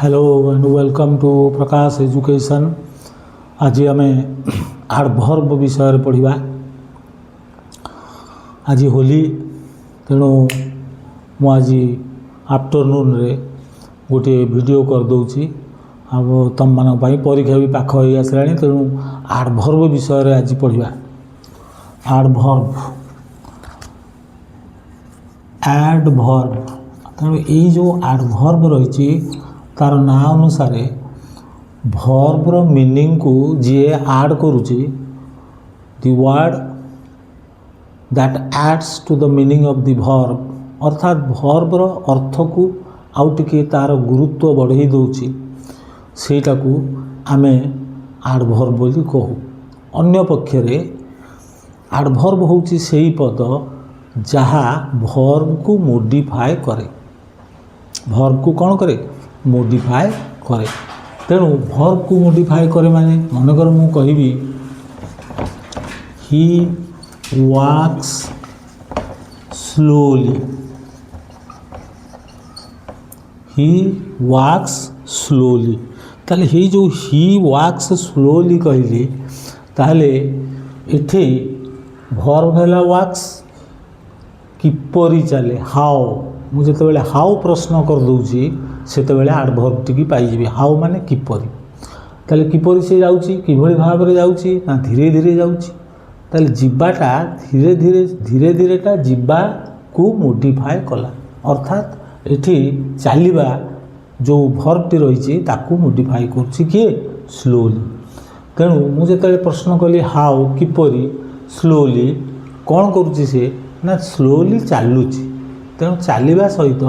Hello and welcome to Prakash education. आज आम आडभर्ब विषय पढ़ा। आज होली तेणु मुझे आफ्टरनून रे गोटे वीडियो करदे। अब तुम मान परीक्षा भी पाख हो आसला तेणु आडभर्ब विषय आज पढ़ा। आडभर्ब एडभर्ब तेणु ये जो आडभर्ब रही तार ना अनुसार भर्बर मीनिंग को जी आड करुच्ची the word that adds to the meaning of the verb अर्थात भर्बर अर्थ को आउ टिके तार गुरुत्व बढ़ई दौची सेटा को आमे आडभर्ब बोली कहू। अन्य पक्षरे आडभर्ब होची सेही पद जहा भर्ब को मोडिफाए करे। भर्ब को कौन करे? मोडिफाए करे। तेणु भर्ब को मोडिफाए करे माने मनकर मु कहिबी ही वॉक्स स्लोली। ही वॉक्स स्लोली ताले ही जो ही वॉक्स स्लोली कहली ताले एठी भर्ब हैला वॉक्स किपरि चले हाउ। मुझे जो हाउ प्रश्न कर दूची से आडभर्ब टी पाई हाउ माने किपरि। ताले किपरि से जाउची किभଳି भाव जाउची ना धीरे धीरे जाउची। ताले जिबाटा धीरे धीरे धीरे धीरेटा जिबा को मोडिफाए कला अर्थात एठी चलिबा जो भर्ब टी रही ताकू मोडिफाए करछि किए स्लोली। तेणु मुझे प्रश्न कली हाउ किपरि स्लोली कौन करुच्ची से ना स्लोली चलुची। तेणु चलवा सहित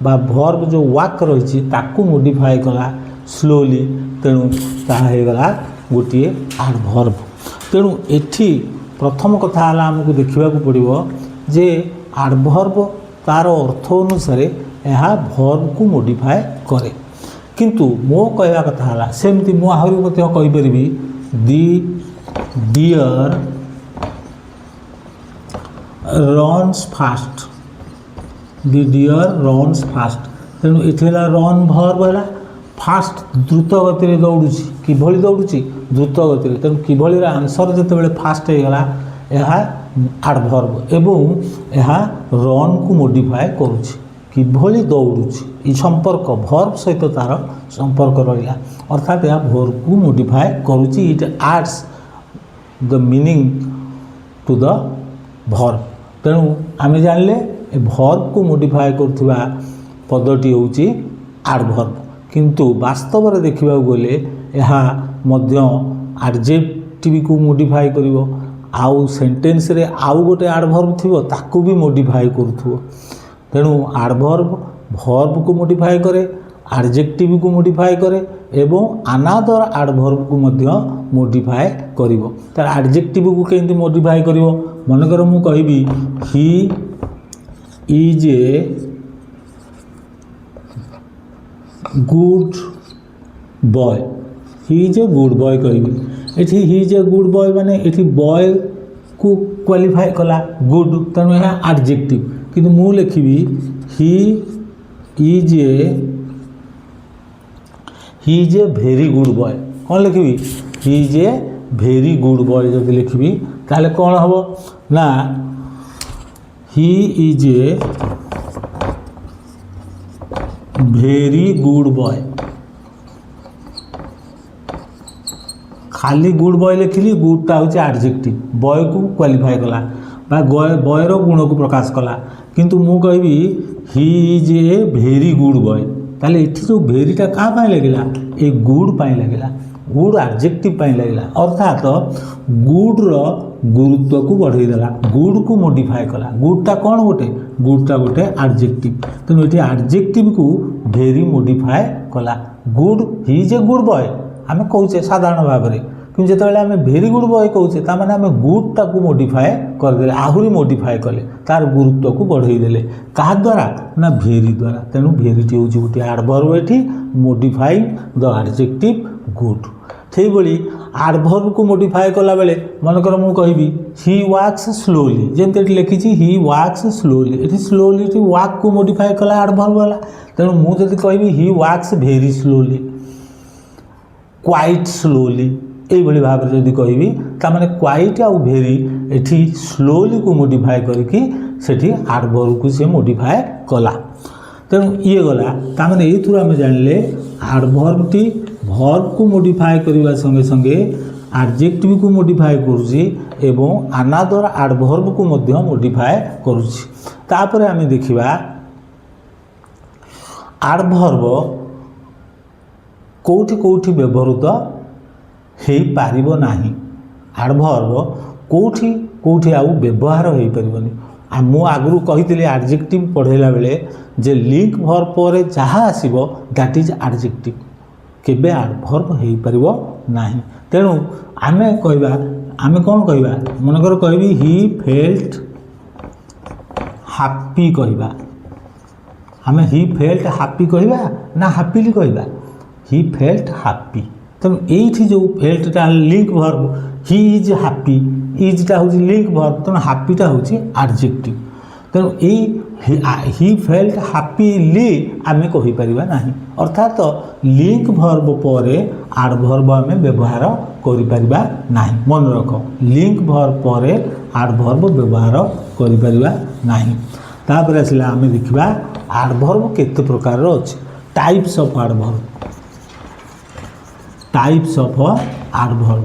बा भर्ब जो वाक रही ताकू मोडिफाए कला स्लोली तेणु तागला गोटे आडभर्ब। तेणु एठी प्रथम कथा आमको देखा पड़ो जे आडभर्ब तार अर्थ अनुसार यह भर्ब को मोडिफाए करे। किंतु मो कहवा कथा सेमती मु आहरी कहीपरि दी डियर रन्स फास्ट। दी डियर रन्स फास्ट तेणु ये रन भर्ब है फास्ट द्रुत गति दौड़ुची किभଳି दौड़ुची द्रुत गति। तेणु किभଳି आंसर जिते फास्ट होगा यह आडभर्ब एवं यह रन को मोडिफाए करुच्ची किभଳି दौड़ुची। ये संपर्क भर्ब सहित तार संपर्क रहा अर्थात यह भर्ब को मोडिफाए करुच्ची। It adds the meaning to the verb. तेणु आम जानले भर्ब को मोडिफाए करुवा पदटी होची आडभर्ब। किंतु वास्तव में देखा गले यह एडजेक्टिव को मोडिफाए करिवो आउ सेंटेंस रे आउ गोटे आडभर्ब थिवो ताकू भी मोडिफाए करुथुवो। तेणु आडभर्ब भर्ब को मोडिफाए करे एडजेक्टिव को मोडिफाए करे एवं अनादर आडभर्ब को मध्य मोडिफाए करिवो। तार एडजेक्टिव को केंती मोडिफाए करिवो मनकर मु कहिबी he is a good boy. He is a good boy कहि एठी he is a good boy माने एठी बॉय को क्वालिफाई कला गुड तेणु यह एडजेक्टिव। किंतु मु लिखिबी he is a very good boy. कौन लिखिबी? He is a very good boy जब लिखिबी ताले कौन हबो ना he is a very good boy. खाली गुड बॉय लिखिली गुडटा हूँ एडजेक्टिव बॉय को क्वालिफाई कला बॉयर गुण को प्रकाश कला। किंतु मु कहबी he is a very good boy ताले इठी जो भेरीटा क्या पाई लगिला ए गुड पाई लगिला गुड एडजेक्टिव पाई लगिला अर्थात गुड रो गुरुत्व को बढ़ई देला गुड को मोडिफाए कला। गुडटा कौन गोटे गुडटा गोटे एडजेक्टिव तेणु ये एडजेक्टिव को भेरी मोडिफाए कला। Good he is a good boy आम कहे साधारण भाव में कि जो आम भेरी गुड बॉय कहे ताने आम गुडटा को मोडिफाए करदे आहरी मोडिफाए कले तार गुरुत्व को बढ़ई देले क्या द्वारा ना भेरी द्वारा। तेणु भेरीटी हूँ गोटे आडभर्ब एठी मोडिफाइंग द एडजेक्टिव गुड। ସେଇଭଳି ଆଡ଼ଭର୍ବ को ମଡିଫାଏ କଲା बेले मनकर ମୁଁ କହିବି ହି ୱାକ୍ସ ସ୍ଲୋଲି, ଯେମିତି ଏଠି ଲେଖିଛି ହି ୱାକ୍ସ ସ୍ଲୋଲି, ଏଠି ସ୍ଲୋଲି ଏଠି ୱାକ୍ को ମଡିଫାଏ କଲା ଆଡ଼ଭର୍ବ ହେଲା। ତେଣୁ ମୁଁ ଯଦି କହିବି he walks very slowly, quite slowly, এইভাবে ভাবে যদি কহিবি তার ক্ୱାইট আউ ভেরি এটি স্লোলি को মডিফাଏ করিকি সেটি আডভার্ব को সে মডিফাଏ কলা। তেণু ইয়ে গলা তার এইথর আমি জানিলে আডভার্বটি ভার্ব को মডিফাଏ করা সঙ্গে সঙ্গে আডজেক্টিভ को মডিফাଏ করুছি এবং আনাদর আডভার্ব को মধ্য মডিফাଏ করুছি। তারপরে আমি দেখিবা আডভার্ব কোটি কোটি ব্যবহৃত হয়ে পারিব নাহি। আডভার্ব কোটি কোটি আউ ব্যবহার হয়ে পারিবনি। মু আগরু কহিলি আডজেক্টিভ পড়াইলা বেলে যে লিঙ্ক ভর্ব পরে যাহা আসিব দ্যাট ইজ আডজেক্টিভ, কেবে আডভার্ব হয়ে পারিব নাহি। তেণু আমি কইবা আমি কোন কইবা মনেকর কইবি হি ফেল্ট হ্যাপি কইবা, আমি হি ফেল্ট হ্যাপি কইবা না হ্যাপিলি কইবা, হি ফেল্ট হ্যাপি। তেমন এইটি যে ফেল্টটা link verb, he is happy, ইজটা হচ্ছে লিঙ্ক ভর্ব, তেমন হ্যাপিটা হচ্ছে আডজেক্টিভ। তেমন এই হি ফেল্ট হ্যাপিলি আমি কহিপারিবা নাহি, অর্থাৎ লিঙ্ক ভর্ব পরে আডভার্ব আমি ব্যবহার করিপারিবা নাহি। মনে রখ লিঙ্ক ভর্ব পরে আডভার্ব ব্যবহার করিপারিবা নাহি। তারপরে আসলে আমি দেখিবা আডভার্ব কেতে প্রকারর আছে, types of adverb. Types of adverb,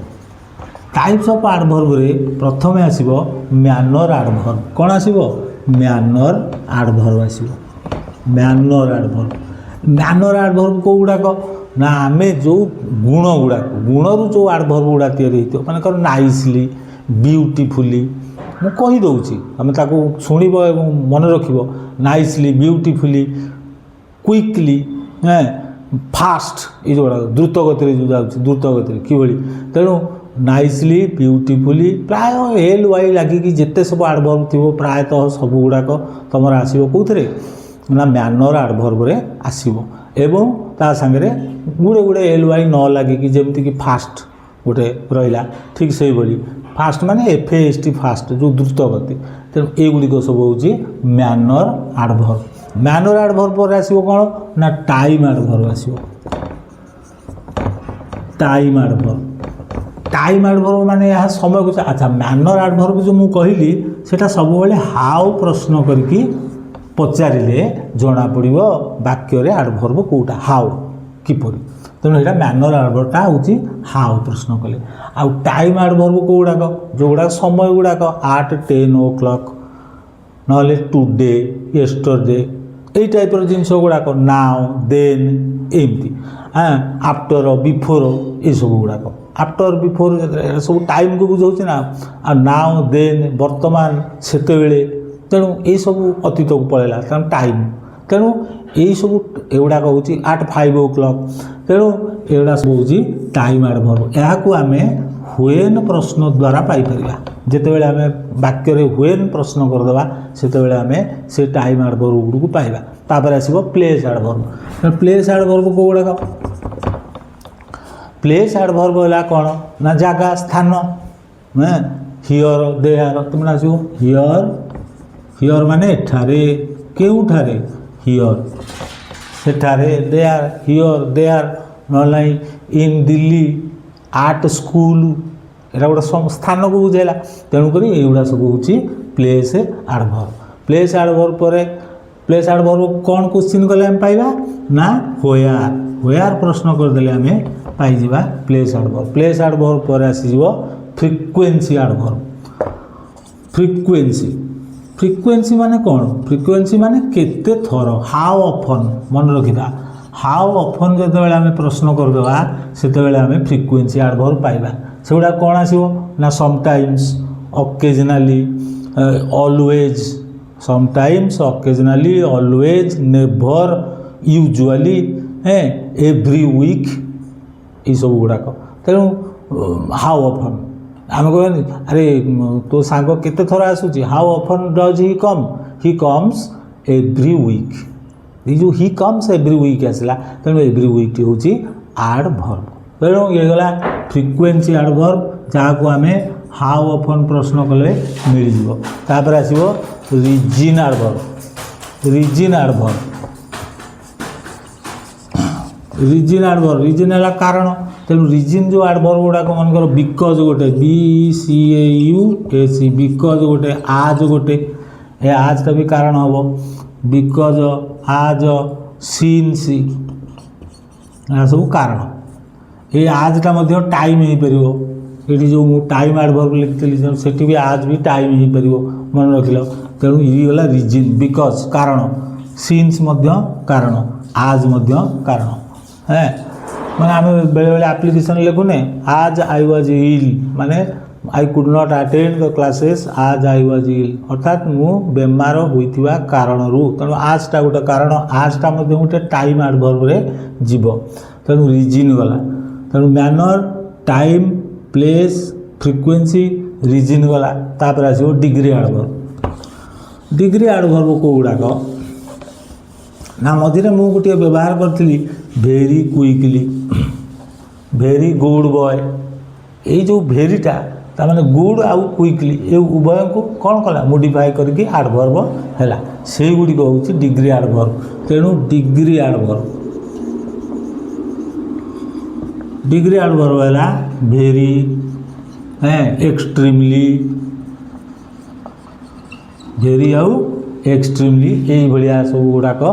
types of adverb रे प्रथमे आसीबो मैनर आडभर्ब। कौन आसीबो मैनर आडभर्ब आसीबो, मैनर आडभर्ब। मैनर आडभर्ब को गुड़ाक ना आमे जो गुण गुड़ाक गुणरू जो आडभर्ब गुड़ा तैयारी होइतो मानकर नाइसली ब्यूटीफुली मु कहि दउची आमे ताको सुनिबो एवं मन रखिबो नाइसली ब्यूटीफुली क्विकली फास्ट ये जो द्रुत गति जो जाऊँगी द्रुत गति कि तेणु नाइसली ब्यूटीफुली प्राय एल वाई लगिकी जिते सब आडभर्ब थी प्रायतः सब गुड़ाक तुम आसो कौन ना मैनर आडभर्ब रे आसो एवं ता सांगे गुड़े गुड़े एल वाई न लगिकी जमीक कि फास्ट गोटे रहा ठीक से भाई फास्ट माने FAST फास्ट जो द्रुत गति। तेणु युड़िक सब हूँ मैनर आडभर्ब। मैनर आडभर्ब पर आसो कौन ना टाइम आडभर्ब आसो, टाइम आडभर्ब। टाइम आडभर्ब माने यह समय को अच्छा मैनर आडभर्ब जो मुझे कहली सेटा सब बेले हाउ प्रश्न करके पचारे जना पड़ो वाक्य आडभर्ब कौटा हाउ किपरि। तेणु यहाँ मैनर आडभर्बटा हूँ हाउ प्रश्न कले। आउ टाइम आडभर्ब कौड़ाक जो गुड़ाक समय गुड़ाक आट 10 o'clock ना टुडे येस्टरडे এই টাইপর জিনিস গুড়াক নাও দেন এমতি হ্যাঁ আফটর বিফোর এইসব গুড়াক আফটর বিফোর সব টাইমকে বুঝাଉଛି না আর নাও দেন বর্তমান সেতবেলে। তেণু এইসব অতীতକୁ পଳାଇଲା কারণ টাইম। তেণু এইসব এগুড়াক হচ্ছে আট 5 o'clock। তেণু এগুড়া সব হচ্ছে টাইম আডভর্ব। এহাকু আমি হুয়েন প্রশ্ন দ্বারা পাইপারিবা। যেতবেলে আমি বাক্যরে হুয়েন প্রশ্ন করদেবা সেতবেলে আমি সে টাইম আডভর্ব গুড়িକୁ পাইবা। তারপরে আসব প্লেস আডভর্ব। প্লেস আডভর্ব কোগুড়াক প্লেস আডভর্ব হলা কোণ না জায়গা স্থান। হ্যাঁ হিয়র দেয়ার তোমরা আসব হিয়র, হিয়র মানে এঠারে কেউঠারে হিয়র সেঠারে দেয়ার হিয়র দেয়ার নহলে ইন দিল্লী आर्ट स्कूल एटा गोटे स्थान को बुझेला। तेणुक युवा सब हूँ प्लेस आडभर्ब। प्लेस आडभर्ब पर प्लेस आडभर्ब कौन क्वेश्चन कले आम पाइबा ना व्हेयर। व्हेयर प्रश्न करदे आम पाइबा प्लेस आडभर्ब। प्लेस आडभर्ब पर आसीज फ्रिक्वेंसी आडभर्ब। फ्रिक्वेंसी फ्रिक्वेंसी माने कौन फ्रिक्वेंसी माने केते थर हाउ ऑफन मन रखिबा। हाउ ऑफन जो आम प्रश्न करदेवा से आम फ्रिक्वेंसी आडभर्ब पाइबा। से गुड़ा कौन आसो ना sometimes occasionally always sometimes occasionally always never usually every week ये सब गुड़ाक। तेणु हाउ ऑफन आम कहनी अरे तो सांग केते थर आसूची how often does he comes every week. ये जो ही कम्स एव्री वीक आसला तेणु एव्री वीक हूँ आडभर्ब। तेणु ये गला फ्रिक्वेंसी एडवर्ब जहाँ को आम हाउ ऑफन प्रश्न कले मिल जापर आसो reason adverb reason adverb reason adverb reason है कारण तेणु रीजन जो एडवर्ब गुड़ाक मनकर बिकज गोटे BCAUS बिकज गोटे आज गोटे ए आजटा भी कारण हम बिकज आज सिन्स यहाँ सब कारण ये आजटा टाइम हो पार ये जो मुझे टाइम एडवर्ब लिखी से भी आज भी टाइम हो पार मन रख तेणु ये गला रीजन बिकज कारण सिन्स कारण आज कारण है माने आम बेले बेले एप्लिकेशन लिखुने आज आई वाज इल माने I could not attend the classes आज आई वाज इल अर्थात मु बेमार होइतिबा कारणरू तेणु आजटा गोटे कारण आजटा गोटे टाइम एडवर्ब रे जीव तेणु रीजन गला तेणु manner time place frequency reason गला तापर आसो डिग्री एडवर्ब को गुड़ाक ना मझे मुझे गोटे व्यवहार करी भेरी क्विकली भेरी गुड बॉय ये जो भेरीटा ताने गुड आउ क्विकली ये उभय को कौन कला मोडिफाई करके एडवर्ब है से गुड़िक हूँ डिग्री एडवर्ब तेणु डिग्री एडवर्ब है भेरी एक्सट्रीमली भेरी आउ एक्सट्रीमली यही भाया सब गुड़ाक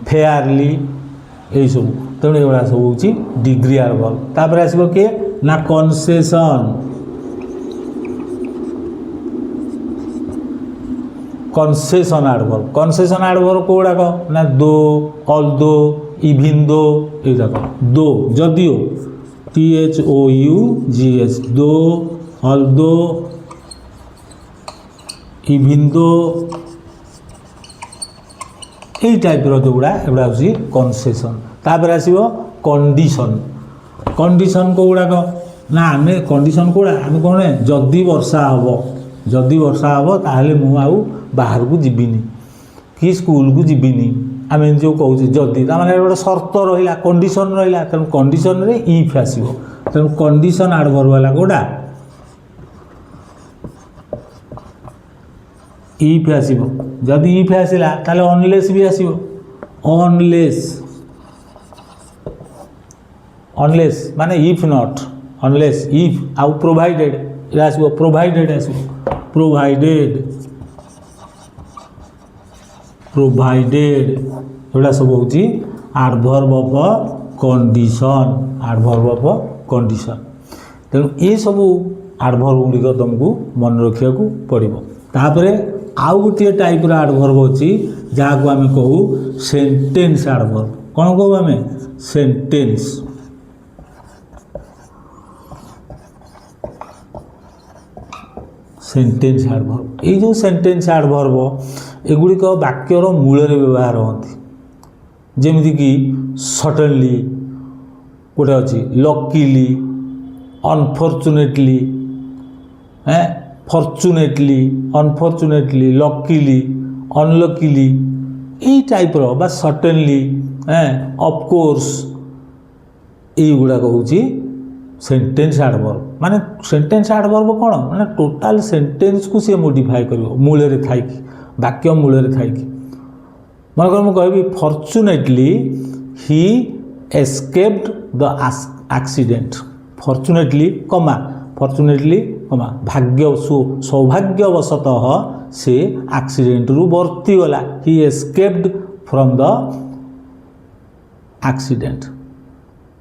फेयरली यही सब तेणु ये सब हूँ डिग्री एडवर्ब तापर आसो किए ना कनसेसन एडवर्ब को गुड़ाक ना दो ऑल्दो इविन दो ये दो जदिओ THOUGH दो ऑल्दो इविन दो यही टाइप रोड़ा एगुड़ा हूँ कनसेसन तापर आसो कंडीशन को गुड़ाक ना आम कंडीशन कौड़ा आम कौन जदि वर्षा हम ताहले मु आउ बाहर को जीविनी कि स्कूल को जीविनी आम जो कहूँ जदि ताने गोटे सर्त रहा कंडीशन रहा तेणु कंडीशन रे इफ आसो तेणु कंडीशन एडवर्ब है कौटा इफ आसो जदि इफ आसला ताले अनलेस भी आसो अनलेस माने इफ नॉट अनलेस इफ आउ प्रोवाइडेड ये आसो प्रोवाइडेड एगुड़ा सब हूँ एडवर्ब ऑफ कंडीशन तेणु ये सब एडवर्ब गुड़िक तुमको मन रखा पड़ो तापर आउ गोटे टाइप एडवर्ब अच्छी जहाँ को आम कहू सेंटेंस एडवर्ब कौन कहू आम सेंटेंस एडवर्ब ये जो सेंटेंस एडवर्ब एगुड़िक वाक्यर मूल व्यवहार होती जमीती कि सडनली गोटे अच्छी luckily unfortunately fortunately unfortunately luckily unluckily यही टाइप बा सडनली ऑफकोर्स युवा हूँ सेंटेंस एडवर्ब माने सेंटेंस एडवर्ब कौन माने टोटाल सेंटेंस को सी मोडिफाई कर मूल थी वाक्य मूल थी मनकर मुझे fortunately he escaped the accident fortunately कमा भाग्य सौभाग्यवशतः से एक्सीडेंट रु बर्ती गला ही एस्केप्ड फ्रॉम द एक्सीडेंट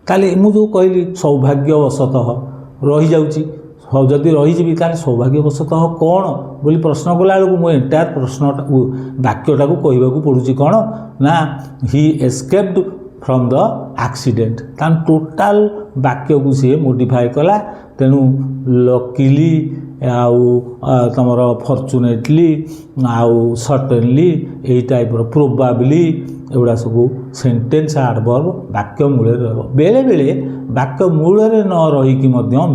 ताले मुझे जो कहली सौभाग्यवशतः रही जाऊँगी जदि रही ताले सौभाग्यवशतः कौन बोली प्रश्न कला बेलू मुझे एंटायर प्रश्न वाक्यटा को कहवाक पड़ूँ कौन ना ही एस्केप्ड फ्रॉम द एक्सीडेंट तान टोटाल वाक्य को सी मोडिफाई कला तेणु लकीली आउ तुम फॉर्चुनेटली आउ सर्टेनली यही टाइप प्रोबाबली एगुड़ा सब सेंटेंस एडवर्ब वाक्य मूल बेले बेले वाक्य मूल न रहीकि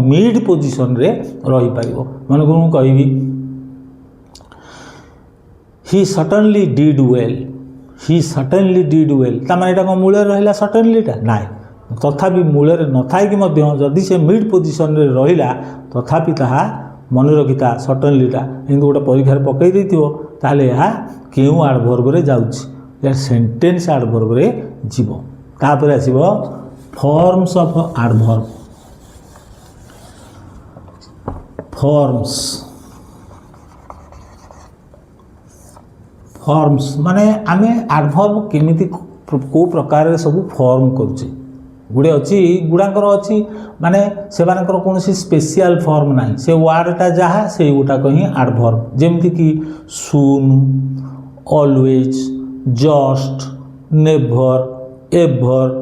मिड पोजिशन रे रही पारिबो मन को कहबी ही सर्टेनली डिड वेल तार माने एटा मूल रहा सर्टेनलीटा ना तथापि मूल न थाइक जदि से मिड पोजिशन रे रहिला तथापि ताहा मन रखिता सर्टनलीटा एमती गोटे परीक्षार पकई देथिबो ताले या केउ एडवर्ब रे जाउछि या सेंटेंस एडवर्ब रे जीवो तापर आसीबो फॉर्म्स ऑफ एडवर्ब फॉर्म्स माने आमे एडवर्ब केमिति को प्रकार सब फॉर्म करूचे गुड़े अच्छी गुड़ाकर अच्छी माने से कौन स्पेशल फॉर्म ना से वर्डटा जहाँ से गुटाक ही एडवर्ब जमती कि सून ऑलवेज जस्ट नेभर एभर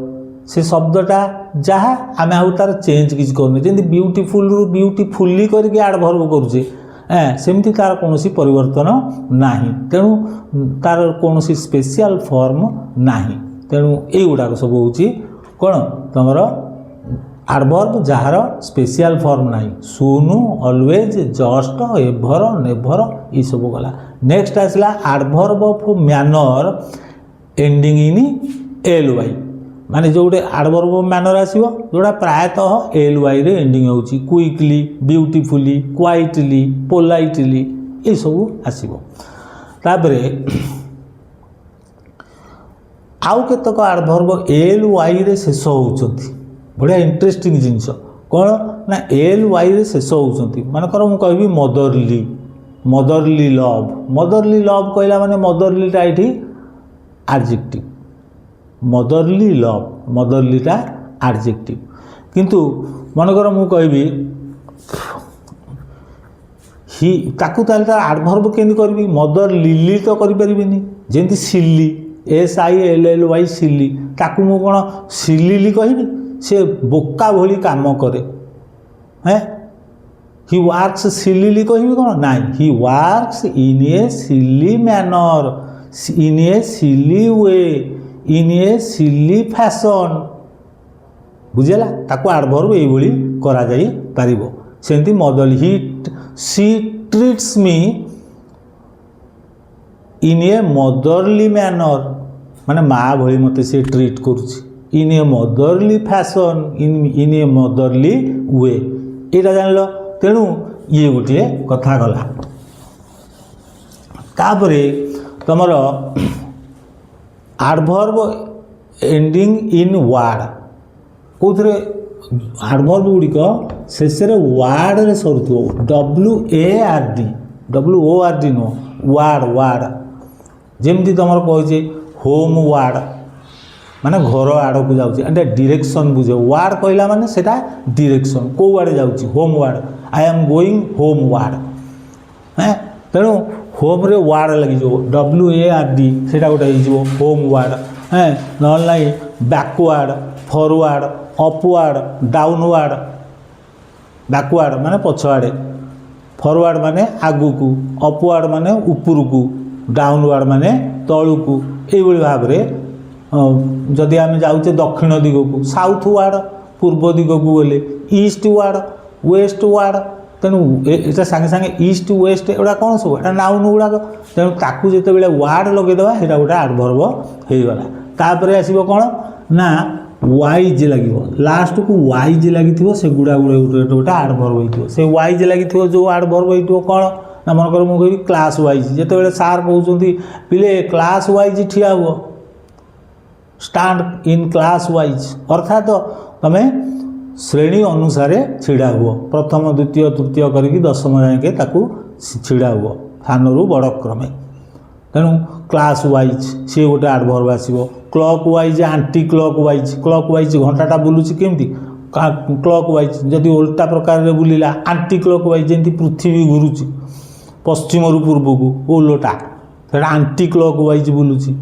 से शब्दटा जहाँ आम आउ तार चेंज किसी करने जमी ब्यूटीफुल रु ब्यूटीफुली करके एडवर्ब करुचे सेमती तार कौन परिवर्तन नाही तेणु तार कौन स्पेशल फॉर्म नाही तेणु युवाक सब हूँ कौन तुम एडवर्ब जार स्पेशल फॉर्म नाही सुनु ऑलवेज जस्ट एभर नेभर ये सब गला नेक्स्ट आसला adverb of manner ending in L Y माने जो गोटे एडवर्ब ऑफ मैनर आसीबो जोड़ा प्रायतः एल वाई रे एंडिंग होउची क्विकली ब्यूटीफुली क्वाइटली पोलाइटली ये सब आसीबो तापरे आउ केतक एडवर्ब एल वाई रे शेष होउचंती बढ़िया इंटरेस्टिंग जिनस कौन ना एल वाई रे शेष होउचंती मानकर मु कहबी मदरली लव कहला माने मदरलीटा एठी एडजेक्टिव मदरली लव मदरलीटा एडजेक्टिव किंतु मनकर मु कहबी ही ताकू ताले एडवर्ब केंदी करबी मदर लिली तो करि परिबिनी जेंती सिल्ली SILLY सिली ताकू मु कौन सिलिली कहबी से बोका भली काम करे हैं ही वर्क्स सिलिली कहबी कौन ना he works in a silly manner in a silly way in a silly fashion बुझेला ताकू एडवर्ब एई भली करा जाई परिबो सेंती mother she treats me in a motherly manner माने माँ भली मते से ट्रीट करुची in a motherly fashion in a motherly way यहाँ जान तेणु ये गोटे कथा गला तापरे तुमर एडवर्ब एंडिंग इन वार्ड कौन एडवर्ब गुड़िक शेष वार्ड रे सरुथो WARD नुह वार्ड जमती तुम कहे होम वार्ड माने घर आड़ को जाऊँगी डायरेक्शन बुझे वार्ड कहला माने सेटा डायरेक्शन को आड़े जाऊँगी home ward I am going home ward हैं तेणु होम रे वार्ड लगी WARD सेटा गोटे हो होम वार्ड हैं ना backward forward upward downward backward माने पछआड़े फॉरवर्ड माने आगु को अपवार्ड माने ऊपर को डाउनवार्ड माने तलू को ये भाव में जदि आम जाऊे दक्षिण दिग को साउथ वार्ड पूर्व दिग को गले ईस्ट वार्ड वेस्ट वार्ड तेणु यहाँ सागे सागे ईस्ट वेस्ट एगुड़ा कौन सब एटा नाउन गुड़ाक तेणु ताकू जिते बड़े वार्ड लगेदेवा यहाँ गोटे एडवर्ब होगला तापर आसो कौन ना वाइज लगे लास्ट को वाइज लगी से गुड़ा गुड़े गोटे एडवर्ब हो से वाइज लगी जो एडवर्ब हो कौन ना मनकर मुझे कह क्लास वाइज जिते सार कहते पिले क्लास वाइज ठिया हुआ स्टैंड इन क्लास वाइज अर्थात तुम श्रेणी अनुसार छिड़ा हुआ प्रथम द्वितीय तृतीय करके दशम जाके छिड़ा हुआ सानू बड़ क्रमे तेणु क्लास वाइज सी गोटे एडवर्ब आसो clockwise anticlockwise घंटाटा बुलूची केमती क्लॉक वाइज जदि उल्टा प्रकार बुलिला आंटी क्लॉक वाइज जमी पृथ्वी घुरुची पश्चिम रु पूर्व को ओलोटा से आंटी क्लॉक वाइज बुलूची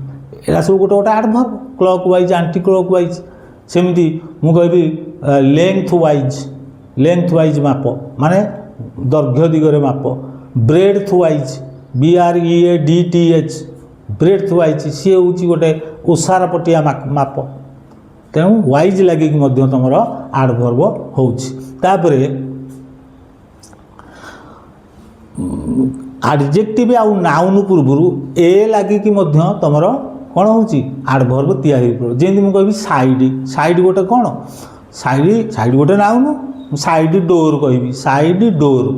एरा सब गोटे गोटे adverb clockwise anticlockwise सेमती मुझे लेंथ वाइज माप माने दैर्घ्य दिगरे माप breadthwise BREADTH breadthwise सी हूँ गोटे ओसार पटिया माप तेणु वाइज लगे तुम एडवर्ब होपर एडजेक्टिव आउ नाउन पूर्व ए लगे तुम କ'ଣ ହେଉଛି ଆଡ଼ଭର୍ବ ତିଆରି ହେଇପଡ଼ିବ। ଯେମିତି ମୁଁ କହିବି ସାଇଡ଼୍, ସାଇଡ଼୍ ଗୋଟେ କ'ଣ, ସାଇଡ଼୍ ଗୋଟେ ନାଉନ୍, ସାଇଡ଼୍ ଡୋର୍ କହିବି, ସାଇଡ଼୍ ଡୋର୍,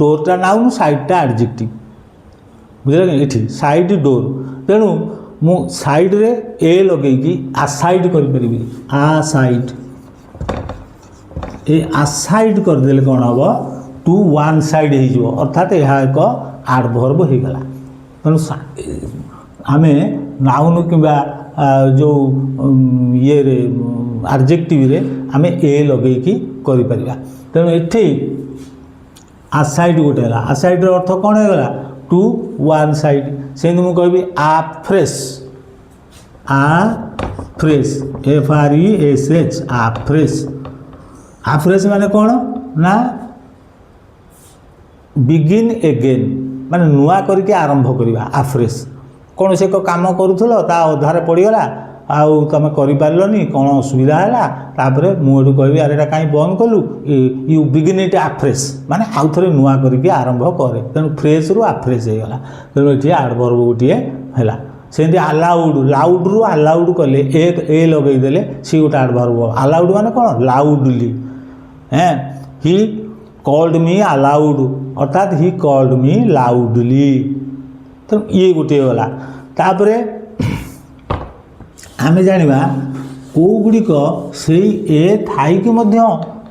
ଡୋର୍ଟା ନାଉନ୍, ସାଇଡ଼୍ଟା ଆଡ଼ଜେକ୍ଟିଭ୍, ବୁଝିଲେ କି ଏଠି ସାଇଡ଼୍ ଡୋର୍। ତେଣୁ ମୁଁ ସାଇଡ଼୍ରେ ଏ ଲଗେଇକି ଆସାଇଡ଼୍ କରିପାରିବି, ଆସାଇଡ଼୍, ଏ ଆସାଇଡ଼୍ କରିଦେଲେ କ'ଣ ହେବ ଟୁ ୱାନ୍ ସାଇଡ଼୍ ହେଇଯିବ, ଅର୍ଥାତ୍ ଏହା ଏକ ଆଡ଼ଭର୍ବ ହେଇଗଲା। ତେଣୁ ଆମେ ନାଉନ୍ କିମ୍ବା ଯେଉଁ ଇଏରେ ଆଡ଼ଜେକ୍ଟିଭରେ ଆମେ ଏ ଲଗେଇକି କରିପାରିବା। ତେଣୁ ଏଠି ଆସାଇଡ଼୍ ଗୋଟେ ହେଲା, ଆସାଇଡ଼୍ର ଅର୍ଥ କ'ଣ ହେଇଗଲା ଟୁ ୱାନ୍ ସାଇଡ଼୍। ସେମିତି ମୁଁ କହିବି ଆଫ୍ରେଶ୍, ଆଫ୍ରେଶ୍, FRESH, ଆଫ୍ରେଶ୍, ଆଫ୍ରେଶ୍ ମାନେ କ'ଣ ନା ବିଗିନ୍ ଏଗେନ୍, ମାନେ ନୂଆ କରିକି ଆରମ୍ଭ କରିବା। ଆଫ୍ରେଶ୍ କୌଣସି ଏକ କାମ କରୁଥିଲ ତା ଅଧାରେ ପଡ଼ିଗଲା ଆଉ ତୁମେ କରିପାରିଲନି, କ'ଣ ଅସୁବିଧା ହେଲା, ତାପରେ ମୁଁ ଏଠୁ କହିବି ଆରେ ଏଇଟା କାହିଁ ବନ୍ଦ କଲୁ, ୟୁ ବିଗିନ୍ ଇଟ୍ ଆଫ୍ରେଶ୍, ମାନେ ଆଉ ଥରେ ନୂଆ କରିକି ଆରମ୍ଭ କରେ। ତେଣୁ ଫ୍ରେଶ୍ରୁ ଆଫ୍ରେଶ୍ ହେଇଗଲା। ତେଣୁ ଏଠି ଆଡ଼ଭର୍ବ ଗୋଟିଏ ହେଲା। ସେମିତି ଆଲାଉଡ଼୍, ଲାଉଡ଼୍ରୁ ଆଲାଉଡ଼୍ କଲେ ଏ ଲଗେଇଦେଲେ ସିଏ ଗୋଟେ ଆଡ଼ଭର୍ବ। ଆଲାଉଡ଼୍ ମାନେ କ'ଣ ଲାଉଡ଼ଲି, ହି କଲ୍ଡ ମି ଆଲାଉଡ଼୍, ଅର୍ଥାତ୍ ହି କଲ୍ଡ ମି ଲାଉଡ଼ଲି। ତେଣୁ ଇଏ ଗୋଟିଏ ଗଲା। ତାପରେ ଆମେ ଜାଣିବା କେଉଁ ଗୁଡ଼ିକ ସେଇ ଏ ଥାଇକି ମଧ୍ୟ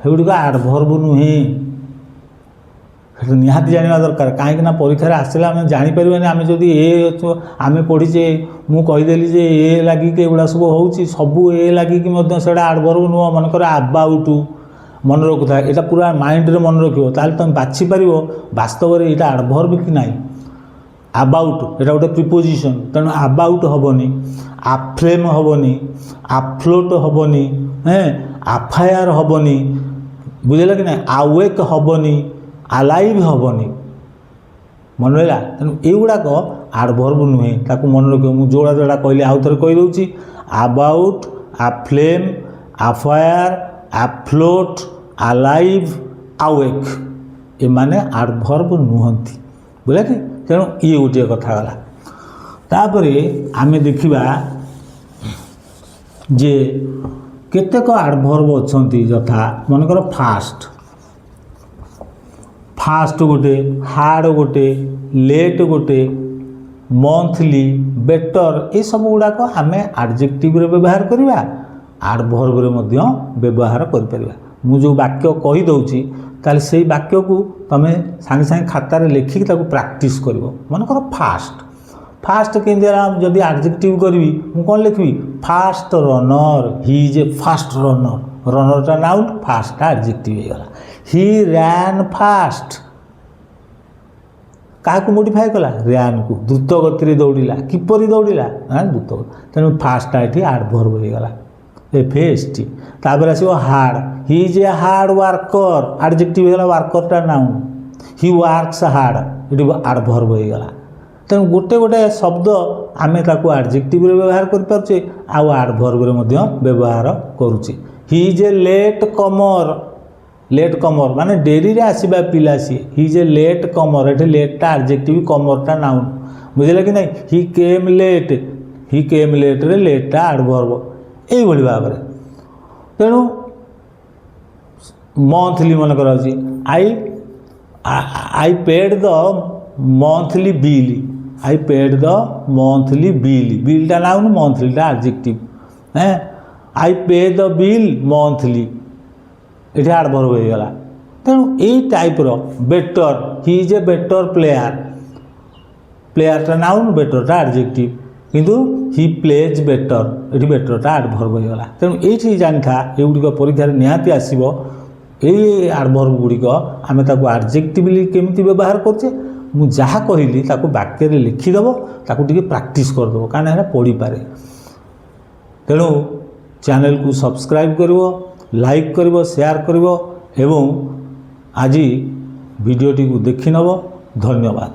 ସେଗୁଡ଼ିକ ଆଡ଼ଭର୍ବ ନୁହେଁ, ସେଟା ନିହାତି ଜାଣିବା ଦରକାର। କାହିଁକିନା ପରୀକ୍ଷାରେ ଆସିଲେ ଆମେ ଜାଣିପାରିବାନି। ଆମେ ଯଦି ଆମେ ପଢ଼ିଛେ, ମୁଁ କହିଦେଲି ଯେ ଏ ଲାଗିକି ଏଗୁଡ଼ା ସବୁ ହେଉଛି, ସବୁ ଏ ଲାଗିକି ମଧ୍ୟ ସେଇଟା ଆଡ଼ଭର୍ବ ନୁହଁ। ମନେକର ଆବାଉଟ୍, ମନେ ରଖୁଥାଏ, ଏଇଟା ପୁରା ମାଇଣ୍ଡରେ ମନେ ରଖିବ, ତାହେଲେ ତୁମେ ବାଛିପାରିବ ବାସ୍ତବରେ ଏଇଟା ଆଡ଼ଭର୍ବ କି ନାହିଁ। ଆବାଉଟ୍ ଏଇଟା ଗୋଟେ ପ୍ରିପୋଜିସନ୍, ତେଣୁ ଆବାଉଟ୍ ହେବନି, ଆଫ୍ଲେମ୍ ହେବନି, ଆଫ୍ଲୋଟ୍ ହେବନି, ଆଫାୟାର ହେବନି, ବୁଝିଲ କି ନାହିଁ, ଆୱେକ୍ ହେବନି, ଆଲାଇଭ୍ ହେବନି, ମନେ ରହିଲା। ତେଣୁ ଏଇଗୁଡ଼ାକ ଆଡ଼ଭର୍ବ ନୁହେଁ, ତାକୁ ମନେ ରଖିବ। ମୁଁ ଯୋଉଟା ଯୋଉଟା କହିଲି ଆଉ ଥରେ କହିଦେଉଛି, ଆବାଉଟ୍, ଆଫ୍ଲେମ୍, ଆଫାୟାର, ଆଫ୍ଲୋଟ୍, ଆଲାଇଭ୍, ଆୱେକ୍, ଏମାନେ ଆଡ଼ଭର୍ବ ନୁହନ୍ତି, ବୁଝିଲେ କି। ତେଣୁ ଇଏ ଗୋଟିଏ କଥା ଗଲା। ତାପରେ ଆମେ ଦେଖିବା ଯେ କେତେକ ଆଡ଼ଭର୍ବ ଅଛନ୍ତି, ଯଥା ମନେକର ଫାଷ୍ଟ, ଫାଷ୍ଟ ଗୋଟେ, ହାର୍ଡ଼ ଗୋଟେ, ଲେଟ୍ ଗୋଟେ, ମନ୍ଥଲି, ବେଟର୍, ଏସବୁ ଗୁଡ଼ାକ ଆମେ ଆଡ଼ଜେକ୍ଟିଭରେ ବ୍ୟବହାର କରିବା, ଆଡ଼ଭର୍ବରେ ମଧ୍ୟ ବ୍ୟବହାର କରିପାରିବା। ମୁଁ ଯେଉଁ ବାକ୍ୟ କହିଦେଉଛି ତାହେଲେ ସେଇ ବାକ୍ୟକୁ ତୁମେ ସାଙ୍ଗେ ସାଙ୍ଗେ ଖାତାରେ ଲେଖିକି ତାକୁ ପ୍ରାକ୍ଟିସ୍ କରିବ। ମନେକର ଫାଷ୍ଟ, ଫାଷ୍ଟ କେମିତି ହେଲା, ଯଦି ଆଡ଼ଜେକ୍ଟିଭ୍ କରିବି ମୁଁ କ'ଣ ଲେଖିବି, fast runner, he is a fast runner, ରନର୍ଟା ନାଉନ୍, ଫାଷ୍ଟଟା ଆଡ଼ଜେକ୍ଟିଭ୍ ହେଇଗଲା। ହି ର୍ୟାନ୍ ଫାଷ୍ଟ, କାହାକୁ ମୋଡ଼ିଫାଏ କଲା, ର୍ୟାନ୍କୁ, ଦ୍ରୁତ ଗତିରେ ଦୌଡ଼ିଲା, କିପରି ଦୌଡ଼ିଲା, ଦ୍ରୁତ। ତେଣୁ ଫାଷ୍ଟଟା ଏଠି ଆଡ଼ଭର୍ବ ହେଇଗଲା, FAST। ତାପରେ ଆସିବ hard, Hi is A hard worker, adjective ହେଇଗଲା, ୱାର୍କରଟା ନାଉନ୍, ହି ୱାର୍କସ୍ ହାର୍ଡ଼, ଏଠି ଆଡ଼ଭର୍ବ ହେଇଗଲା। ତେଣୁ ଗୋଟେ ଗୋଟେ ଶବ୍ଦ ଆମେ ତାକୁ ଆଡ଼ଜେକ୍ଟିଭରେ ବ୍ୟବହାର କରିପାରୁଛେ ଆଉ ଆଡ଼ଭର୍ବରେ ମଧ୍ୟ ବ୍ୟବହାର କରୁଛେ। He is a latecomer, latecomer ମାନେ ଡେରିରେ ଆସିବା ପିଲା ସିଏ, ହି ଇଜ୍ ଏ ଲେଟ୍ କମର୍, ଏଠି ଲେଟ୍ଟା ଆଡ଼ଜେକ୍ଟିଭ୍, କମର୍ଟା ନାଉନ୍, ବୁଝିଲେ କି ନାହିଁ। ହି କେମ୍ ଲେଟ୍, ହି କେମ୍ ଲେଟ୍ରେ ଲେଟ୍ଟା ଆଡ଼ଭର୍ବ, ଏଇଭଳି ଭାବରେ। ତେଣୁ ମନ୍ଥଲି ମନେକର ଅଛି, I paid the monthly bill, I paid the monthly bill, ବିଲ୍ଟା ନାଉନ୍, ମନ୍ଥଲିଟା adjective, I pay the bill monthly, ଏଠି ଆଡ଼ଭର୍ବ ହେଇଗଲା। ତେଣୁ ଏଇ ଟାଇପ୍ର better, he is a better player, ପ୍ଲେୟାରଟା ନାଉନ୍, ବେଟର୍ଟା ଆଡ଼ଜେକ୍ଟିଭ୍, କିନ୍ତୁ ହି ପ୍ଲେଜ୍ ବେଟର୍, ଏଠି ବେଟର୍ଟା ଆଡ଼ଭର୍ବ ହେଇଗଲା। ତେଣୁ ଏଇଠି ଜାଣିଥା ଏଗୁଡ଼ିକ ପରୀକ୍ଷାରେ ନିହାତି ଆସିବ। ଏଇ ଆଡ଼ଭର୍ବ ଗୁଡ଼ିକ ଆମେ ତାକୁ ଆଡ଼ଜେକ୍ଟିଭଲି କେମିତି ବ୍ୟବହାର କରୁଛେ, ମୁଁ ଯାହା କହିଲି ତାକୁ ବାକ୍ୟରେ ଲେଖିଦେବ, ତାକୁ ଟିକେ ପ୍ରାକ୍ଟିସ୍ କରିଦେବ, କାରଣ ଏଇଟା ପଡ଼ିପାରେ। ତେଣୁ ଚ୍ୟାନେଲକୁ ସବସ୍କ୍ରାଇବ୍ କରିବ, ଲାଇକ୍ କରିବ, ସେୟାର କରିବ ଏବଂ ଆଜି ଭିଡ଼ିଓଟିକୁ ଦେଖିନେବ। ଧନ୍ୟବାଦ।